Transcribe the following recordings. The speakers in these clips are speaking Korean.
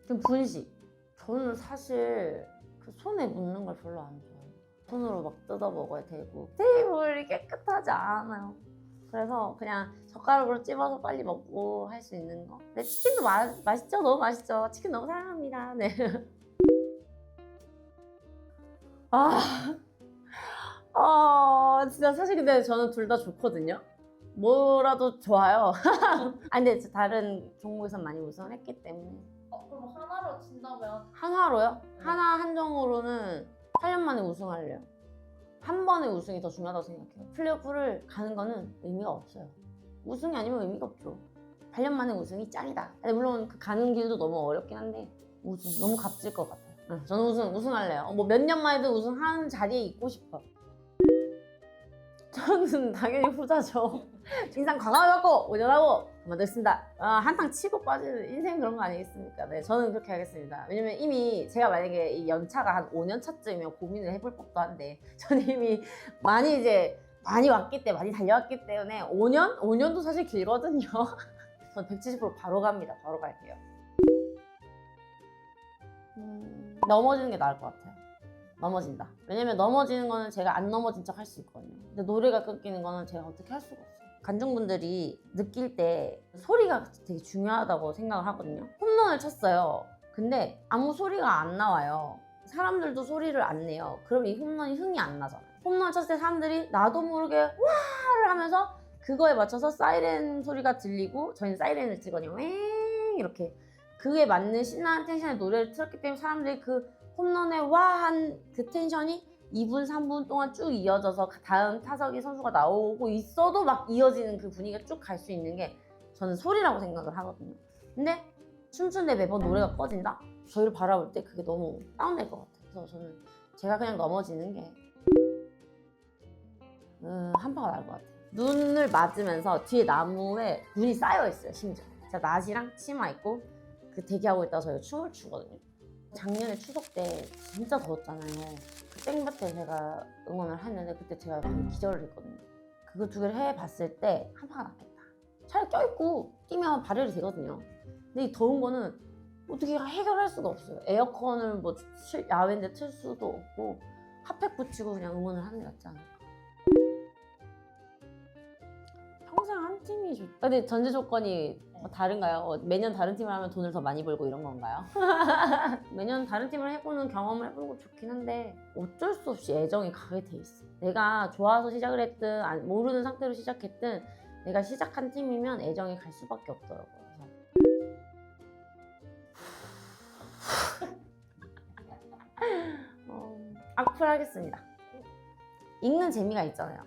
좀 분식. 저는 사실 그 손에 묻는 걸 별로 안 좋아해요. 손으로 막 뜯어 먹어야 되고 테이블이 깨끗하지 않아요. 그래서 그냥 젓가락으로 찝어서 빨리 먹고 할 수 있는 거. 근데 치킨도 맛있죠? 너무 맛있죠? 치킨 너무 사랑합니다. 네. 아, 진짜 사실 근데 저는 둘 다 좋거든요. 뭐라도 좋아요. 아, 근데 다른 종목에서 많이 우승을 했기 때문에. 그럼 하나로 친다면 한화로요? 하나 한정으로는 8년 만에 우승하려요. 한 번의 우승이 더 중요하다고 생각해요. 플레이오프를 가는 거는 의미가 없어요. 우승이 아니면 의미가 없죠. 8년 만에 우승이 짱이다. 근데 물론 그 가는 길도 너무 어렵긴 한데 우승 너무 값질 것 같아요. 저는 우승할래요. 뭐 몇 년 만에도 우승하는 자리에 있고 싶어요. 저는 당연히 후자죠. 인상 과감하고 오전하고 그만뒀습니다. 한탕 치고 빠지는 인생 그런 거 아니겠습니까? 네, 저는 그렇게 하겠습니다. 왜냐면 이미 제가 만약에 이 연차가 한 5년 차쯤이면 고민을 해볼 법도 한데 저는 이미 많이 왔기 때문에 많이 달려왔기 때문에 5년? 5년도 사실 길거든요. 저는 170% 바로 갑니다. 바로 갈게요. 넘어지는 게 나을 것 같아요. 넘어진다. 왜냐면 넘어지는 거는 제가 안 넘어진 척 할 수 있거든요. 근데 노래가 끊기는 거는 제가 어떻게 할 수가 없어요. 관중분들이 느낄 때 소리가 되게 중요하다고 생각을 하거든요. 홈런을 쳤어요. 근데 아무 소리가 안 나와요. 사람들도 소리를 안 내요. 그럼 이 홈런이 흥이 안 나잖아요. 홈런 쳤을 때 사람들이 나도 모르게 와를 하면서 그거에 맞춰서 사이렌 소리가 들리고 저희는 사이렌을 치거든요. 왱 이렇게. 그에 맞는 신나는 텐션의 노래를 틀었기 때문에 사람들이 그 홈런에 와한 그 텐션이 2분, 3분 동안 쭉 이어져서 다음 타석의 선수가 나오고 있어도 막 이어지는 그 분위기가 쭉 갈 수 있는 게 저는 소리라고 생각을 하거든요. 근데 춤추는데 매번 노래가 꺼진다? 저희를 바라볼 때 그게 너무 다운될 것 같아요. 그래서 저는 제가 그냥 넘어지는 게 한파가 날 것 같아요. 눈을 맞으면서 뒤에 나무에 눈이 쌓여있어요, 심지어. 제가 나시랑 치마 입고 그 대기하고 있다가 저희가 춤을 추거든요. 작년에 추석 때 진짜 더웠잖아요. 그 땡볕에 제가 응원을 했는데 그때 제가 거의 기절을 했거든요. 그거 두 개를 해봤을 때 한파가 났겠다. 차라리 껴입고 뛰면 발열이 되거든요. 근데 이 더운 거는 어떻게 해결할 수가 없어요. 에어컨을 뭐 야외인데 틀 수도 없고 핫팩 붙이고 그냥 응원을 하는 게 낫지 않을까. 평생 한 팀이 좋다. 근데 전제 조건이 다른가요? 매년 다른 팀을 하면 돈을 더 많이 벌고 이런 건가요? 매년 다른 팀을 해보는 경험을 해보는 거 좋긴 한데 어쩔 수 없이 애정이 가게 돼 있어. 내가 좋아서 시작을 했든 모르는 상태로 시작했든 내가 시작한 팀이면 애정이 갈 수밖에 없더라고요. 악플 하겠습니다. 읽는 재미가 있잖아요.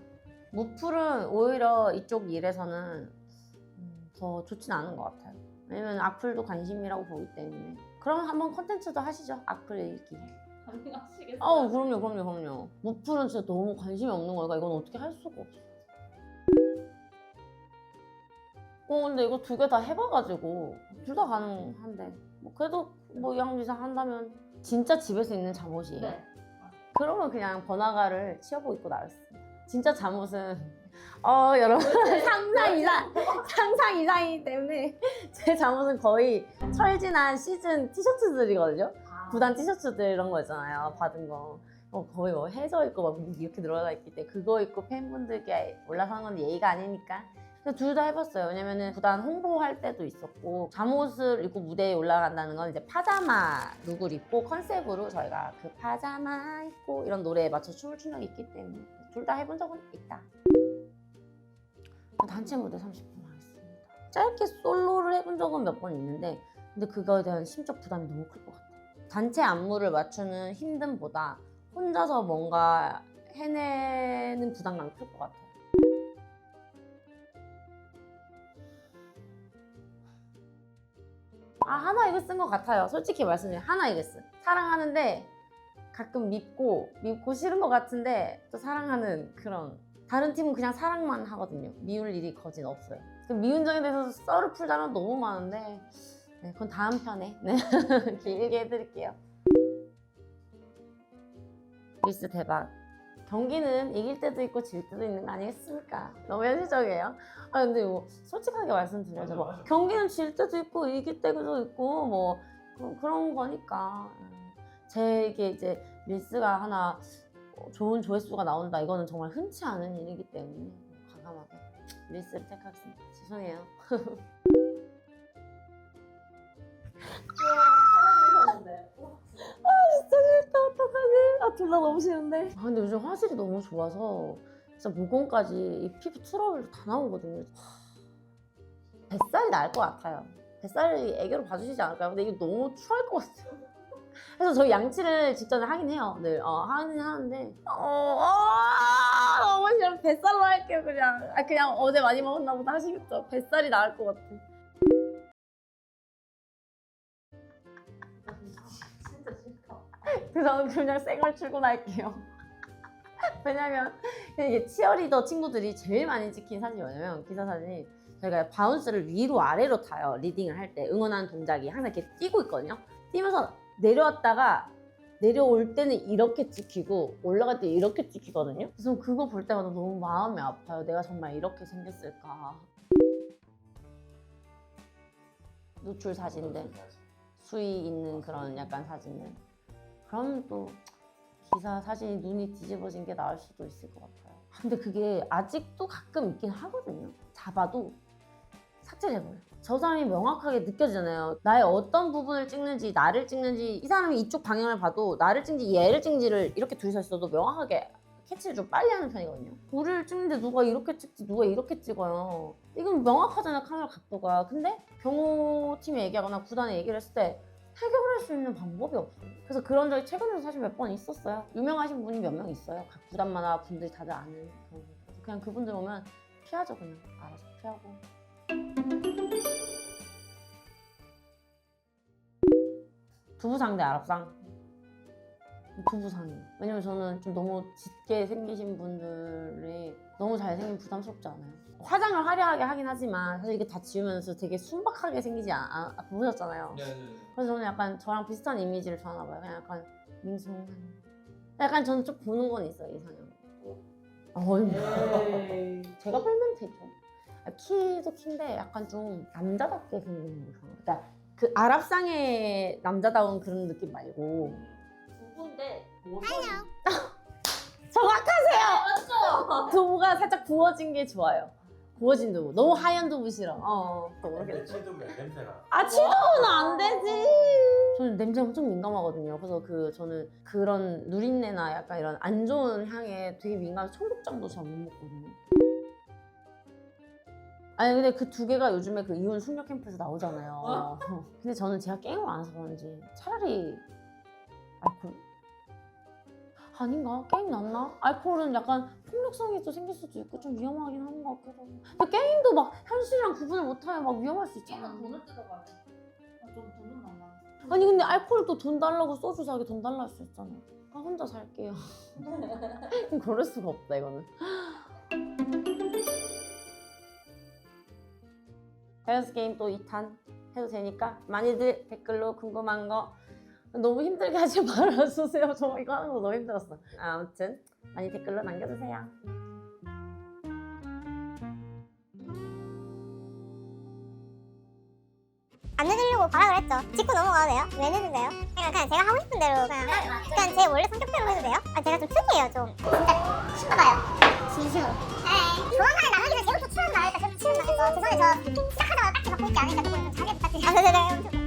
무플은 오히려 이쪽 일에서는 더 좋진 않은 것 같아요. 왜냐면 악플도 관심이라고 보기 때문에. 그럼 한번 컨텐츠도 하시죠. 악플 읽기. 가능하시겠어요? 그럼요. 무플은 진짜 너무 관심이 없는 거니까 이건 어떻게 할 수가 없어. 근데 이거 두 개 다 해봐가지고 둘 다 가능한데 그래도 뭐 이왕비상 한다면 진짜 집에서 입는 잠옷이에요. 네. 그러면 그냥 번화가를 치어보 입고 나왔습니다. 진짜 잠옷은 여러분 상상 이상이기 때문에 제 잠옷은 거의 철진한 시즌 티셔츠들이거든요. 구단 티셔츠들 이런 거 있잖아요. 받은 거. 거의 뭐 해져 있고 막 이렇게 늘어나 있기 때문에 그거 입고 팬분들께 올라서는 건 예의가 아니니까. 둘 다 해봤어요. 왜냐면은 구단 홍보할 때도 있었고 잠옷을 입고 무대에 올라간다는 건 이제 파자마 룩을 입고 컨셉으로 저희가 그 파자마 입고 이런 노래에 맞춰 춤을 춘 적이 있기 때문에 둘 다 해본 적은 있다. 단체 무대 30분 하겠습니다. 짧게 솔로를 해본 적은 몇 번 있는데 근데 그거에 대한 심적 부담이 너무 클 것 같아요. 단체 안무를 맞추는 힘듦보다 혼자서 뭔가 해내는 부담감이 클 것 같아요. 하나 이글스인 것 같아요. 솔직히 말씀드리면 하나 이글스. 사랑하는데 가끔 밉고 싫은 것 같은데 또 사랑하는 그런. 다른 팀은 그냥 사랑만 하거든요. 미울 일이 거진 없어요. 그 미운 점에 대해서 썰을 풀자면 너무 많은데 네, 그건 다음 편에 길게 해드릴게요. 리스 대박. 경기는 이길 때도 있고 질 때도 있는 거 아니겠습니까? 너무 현실적이에요. 근데 뭐 솔직하게 말씀드려서 뭐 경기는 질 때도 있고 이길 때도 있고 뭐 그런 거니까. 제게 이제 릴스가 하나 좋은 조회수가 나온다. 이거는 정말 흔치 않은 일이기 때문에 과감하게 릴스를 택하겠습니다. 죄송해요. 진짜 싫다. 어떡하지? 아, 둘 다 너무 싫은데. 아, 근데 요즘 화질이 너무 좋아서 진짜 모공까지 이 피부 트러블도 다 나오거든요. 뱃살이 나을 것 같아요. 뱃살이 애교로 봐주시지 않을까요? 근데 이게 너무 추할 것 같아요. 그래서 저 양치를 직전에 하긴 해요. 늘 하긴 하는데 너무 싫어. 뱃살로 할게요. 그냥 어제 많이 먹었나 보다 하시겠죠. 뱃살이 나을 것 같아. 진짜 싫다. 그래서 그냥 생얼 출근할게요. 왜냐면 이게 치어리더 친구들이 제일 많이 찍힌 사진이 뭐냐면 기사 사진이 저희가 바운스를 위로 아래로 타요. 리딩을 할 때 응원하는 동작이 항상 이렇게 뛰고 있거든요. 뛰면서 내려왔다가 내려올 때는 이렇게 찍히고 올라갈 때 이렇게 찍히거든요. 그래서 그거 볼 때마다 너무 마음이 아파요. 내가 정말 이렇게 생겼을까. 노출 사진들, 수위 있는 그런 약간 사진들. 그럼 또 기사 사진이 눈이 뒤집어진 게 나을 수도 있을 것 같아요. 근데 그게 아직도 가끔 있긴 하거든요. 잡아도 삭제를 해버려요. 저 사람이 명확하게 느껴지잖아요. 나의 어떤 부분을 찍는지, 나를 찍는지, 이 사람이 이쪽 방향을 봐도 나를 찍는지 얘를 찍는지를 이렇게 둘이서 있어도 명확하게 캐치를 좀 빨리 하는 편이거든요. 우리를 찍는데 누가 이렇게 찍지, 누가 이렇게 찍어요. 이건 명확하잖아요, 카메라 각도가. 근데 경호팀이 얘기하거나 구단에 얘기를 했을 때 해결할 수 있는 방법이 없어요. 그래서 그런 적이 최근에도 사실 몇 번 있었어요. 유명하신 분이 몇 명 있어요. 각 구단마다 분들이 다들 아는 그런 분. 그냥 그분들 오면 피하죠. 그냥 알아서 피하고. 두부상 대 아랍상. 두부상이에요. 왜냐면 저는 좀 너무 짙게 생기신 분들이 너무 잘생긴 부담스럽지 않아요. 화장을 화려하게 하긴 하지만 사실 이게 다 지우면서 되게 순박하게 생기지 보셨잖아요. 네. 그래서 저는 약간 저랑 비슷한 이미지를 좋아하나 봐요. 그냥 약간 밍숭한. 약간 저는 좀 보는 건 있어요, 이상형. 제가 팔면 되죠. 키도 키인데 약간 좀 남자답게 생기는 거 좋아해요. 그러니까 그 아랍상의 남자다운 그런 느낌 말고. 두부인데 뭐 정확하세요! 맞죠? 두부가 살짝 구워진 게 좋아요. 구워진 두부. 너무 하얀 두부 싫어. 또 모르겠네. 치두면 냄새가. 아, 치도는 안 되지. 저는 냄새 엄청 민감하거든요. 그래서 저는 그런 누린내나 약간 이런 안 좋은 향에 되게 민감해서 청국장도 잘 못 먹거든요. 아니 근데 그 두 개가 요즘에 그 이혼 숙녀 캠프에서 나오잖아요. 근데 저는 제가 게임을 안 해서 그런지 차라리 알코올 아닌가? 게임 낫나? 알코올은 약간 폭력성이 또 생길 수도 있고 좀 위험하긴 하는 것 같기도 하고. 근데 게임도 막 현실이랑 구분을 못하면 막 위험할 수 있잖아. 얘는 돈을 뜯어가야 돼. 좀 돈은 안 나는. 아니 근데 알코올 또 돈 달라고 소주 사기 돈 달라 할 수 있잖아. 아 혼자 살게요. 그럴 수가 없다 이거는. 밸런스 게임 또 2탄 해도 되니까 많이들 댓글로 궁금한 거 너무 힘들게 하지 말아주세요. 저 이거 하는 거 너무 힘들었어. 아무튼 많이 댓글로 남겨주세요. 안 늦으려고 바라 그랬죠. 짚고 넘어가도 돼요? 왜 늦은데요? 그냥 제가 하고 싶은 대로 그냥 제 원래 성격대로 해도 돼요? 아 제가 좀 특이해요 좀. 진짜 신나요. 진심으로. 에이 조만간에 나가기 전에 제부터 치우는 거 알겠다. 제부터 치우는 거 알겠어. 죄송해요 저 시작하자마자 딱히 받고 있지 않으니까 조금 좀 자제 부탁드려요.